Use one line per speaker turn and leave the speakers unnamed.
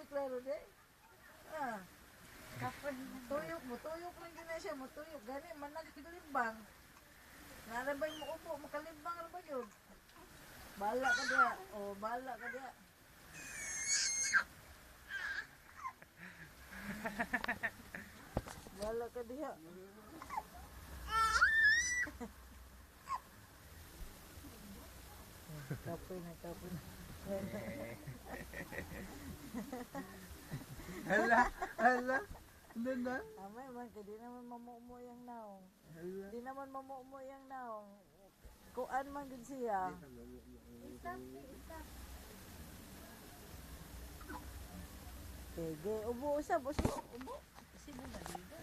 klaro de. Ah. Tuyok mo, tuyok lang gina siya mo, tuyok. Gani, man nagkalimbang. Narabay mo upo, makalimbang ano ba yun? Bala ka diya. O, bala ka diya. Bala ka diya. Kapoy na, kapoy na.
Hala, hala. Ano na?
Amay man, di naman mamumo yung naong.
Hala.
Di naman mamumo yung naong. Kuan man gud siya. Sige, ubo usab, ubo.
Kasi mo na dito.